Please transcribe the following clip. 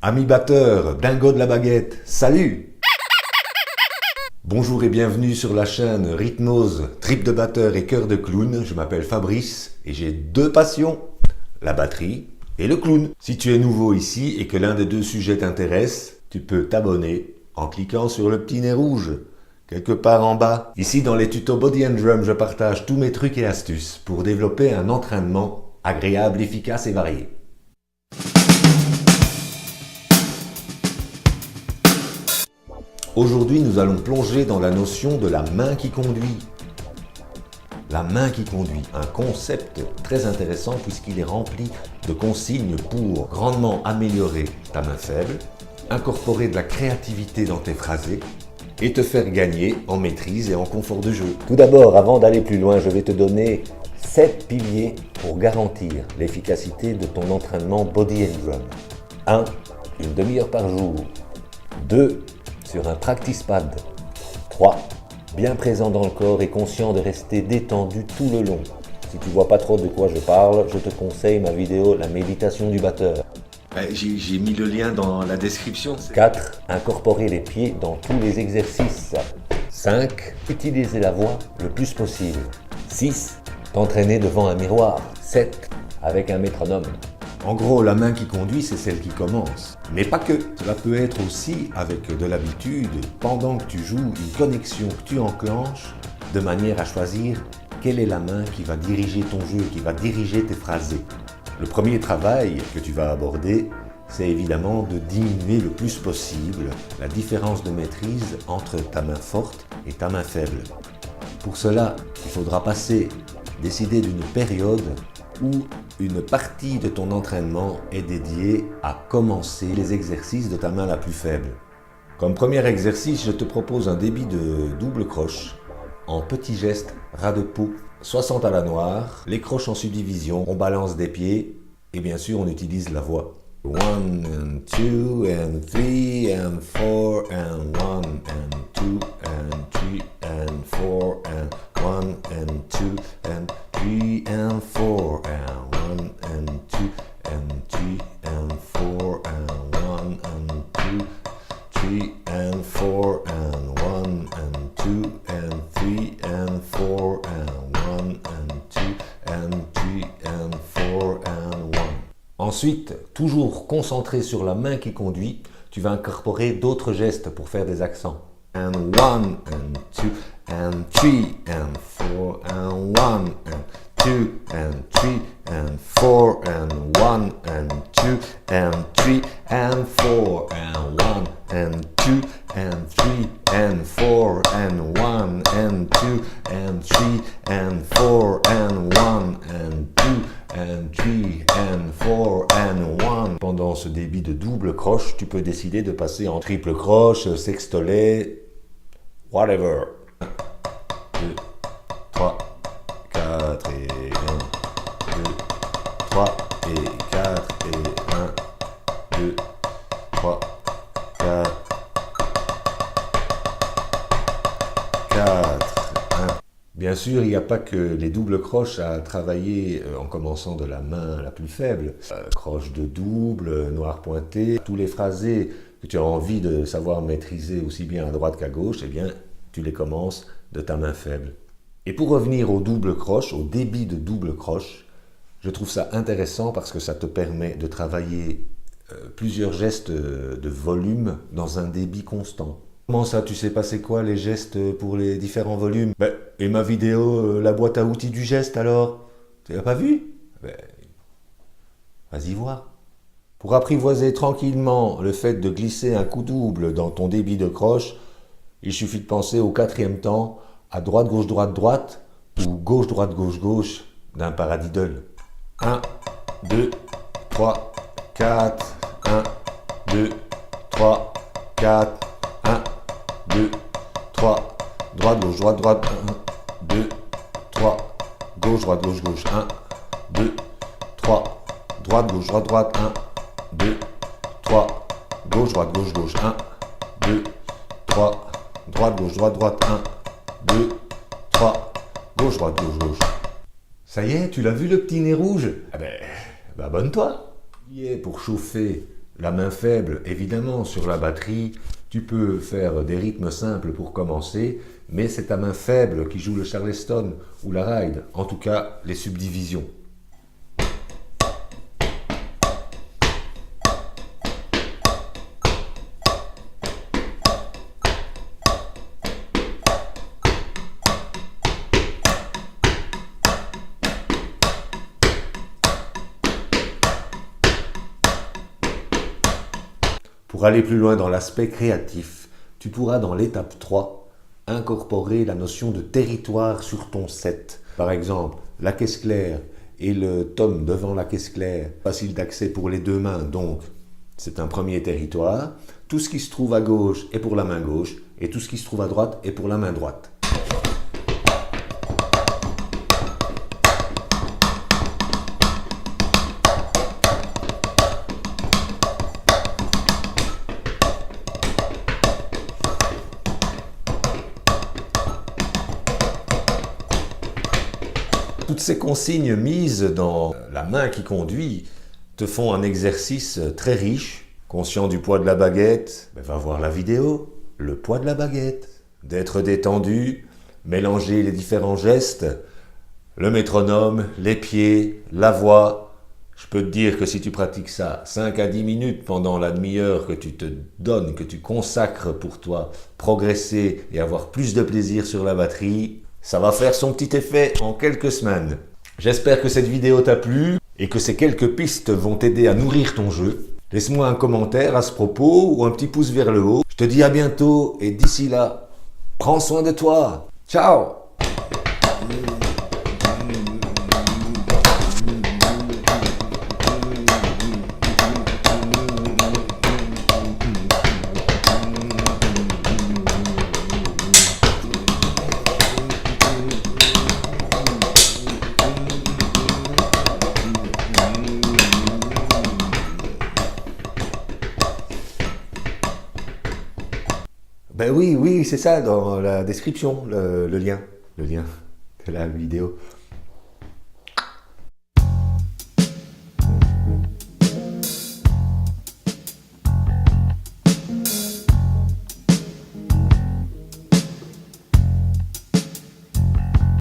Ami batteur, dingo de la baguette, salut! Bonjour et bienvenue sur la chaîne Rythmose, trip de batteur et cœur de clown. Je m'appelle Fabrice et j'ai deux passions, la batterie et le clown. Si tu es nouveau ici et que l'un des deux sujets t'intéresse, tu peux t'abonner en cliquant sur le petit nez rouge, quelque part en bas. Ici dans les tutos Body and Drum, je partage tous mes trucs et astuces pour développer un entraînement agréable, efficace et varié. Aujourd'hui, nous allons plonger dans la notion de la main qui conduit. La main qui conduit, un concept très intéressant puisqu'il est rempli de consignes pour grandement améliorer ta main faible, incorporer de la créativité dans tes phrasés et te faire gagner en maîtrise et en confort de jeu. Tout d'abord, avant d'aller plus loin, je vais te donner 7 piliers pour garantir l'efficacité de ton entraînement Body and Drum. 1. Une demi-heure par jour. 2. Sur un practice pad. 3. Bien présent dans le corps et conscient de rester détendu tout le long. Si tu vois pas trop de quoi je parle, je te conseille ma vidéo La méditation du batteur. J'ai mis le lien dans la description. 4. Incorporer les pieds dans tous les exercices. 5. Utiliser la voix le plus possible. 6. T'entraîner devant un miroir. 7. Avec un métronome. En gros, la main qui conduit, c'est celle qui commence. Mais pas que. Cela peut être aussi, avec de l'habitude, pendant que tu joues, une connexion que tu enclenches, de manière à choisir quelle est la main qui va diriger ton jeu, qui va diriger tes phrasés. Le premier travail que tu vas aborder, c'est évidemment de diminuer le plus possible la différence de maîtrise entre ta main forte et ta main faible. Pour cela, il faudra décider d'une période où une partie de ton entraînement est dédiée à commencer les exercices de ta main la plus faible. Comme premier exercice, je te propose un débit de double croche en petits gestes ras de peau, 60 à la noire, les croches en subdivision, on balance des pieds et bien sûr on utilise la voix. 1 and 2 and 3 and 4 and 1 and 2 and 3 and 4 and 1 and 2 and 3 and 4 and 1 and 2 and 3 and 4 and 1 and 2 3 and 4 and 1 and 2 and 3 and 4 and 1 and 2 and 3 and 4 and 1. Ensuite, toujours concentré sur la main qui conduit, tu vas incorporer d'autres gestes pour faire des accents. And 1 and 2 and 3 and 4 and 1 and 2 and 3 and 4 and 1 and 2 and 3 and 4 and 1 and 2 and 3 and 4 and 1 and 2 and 3 and 4 and 1 and 2 and 3 and 4 and 1. Pendant ce débit de double croche, tu peux décider de passer en triple croche, sextolet, whatever. 1, 2, 3, 4 et 1, 2, 3 et 4 et 1, 2, 3, 4, 4, 1. Bien sûr, il n'y a pas que les doubles croches à travailler en commençant de la main la plus faible. Croche de double, noir pointé, tous les phrasés que tu as envie de savoir maîtriser aussi bien à droite qu'à gauche, eh bien, tu les commences de ta main faible. Et pour revenir au double croche, au débit de double croche, je trouve ça intéressant parce que ça te permet de travailler plusieurs gestes de volume dans un débit constant. Comment ça, tu sais pas c'est quoi les gestes pour les différents volumes? Et ma vidéo, la boîte à outils du geste alors? Tu l'as pas vu? Vas-y voir. Pour apprivoiser tranquillement le fait de glisser un coup double dans ton débit de croche, il suffit de penser au 4e temps, à droite-gauche-droite-droite ou gauche-droite-gauche-gauche d'un paradiddle. 1, 2, 3, 4, 1, 2, 3, 4, 1, 2, 3, droite-gauche-droite-droite, 1, 2, 3, gauche-droite-gauche-gauche, 1, 2, 3, droite-gauche-droite-droite, 1, 2, 3, gauche-droite-gauche-gauche, 1, 2, 3, droite-gauche-droite-droite, 1, 2, 3, gauche-droite-gauche-gauche. Ça y est, tu l'as vu le petit nez rouge? Abonne-toi. Pour chauffer La main faible, évidemment, sur la batterie, tu peux faire des rythmes simples pour commencer, mais c'est ta main faible qui joue le Charleston ou la ride, en tout cas les subdivisions. Pour aller plus loin dans l'aspect créatif, tu pourras dans l'étape 3 incorporer la notion de territoire sur ton set. Par exemple, la caisse claire et le tom devant la caisse claire, facile d'accès pour les deux mains, donc c'est un premier territoire. Tout ce qui se trouve à gauche est pour la main gauche et tout ce qui se trouve à droite est pour la main droite. Toutes ces consignes mises dans la main qui conduit te font un exercice très riche. Conscient du poids de la baguette, va voir la vidéo, le poids de la baguette. D'être détendu, mélanger les différents gestes, le métronome, les pieds, la voix. Je peux te dire que si tu pratiques ça 5 à 10 minutes pendant la demi-heure que tu te donnes, que tu consacres pour toi, progresser et avoir plus de plaisir sur la batterie, ça va faire son petit effet en quelques semaines. J'espère que cette vidéo t'a plu et que ces quelques pistes vont t'aider à nourrir ton jeu. Laisse-moi un commentaire à ce propos ou un petit pouce vers le haut. Je te dis à bientôt et d'ici là, prends soin de toi. Ciao! Ben oui, c'est ça dans la description, le lien de la vidéo.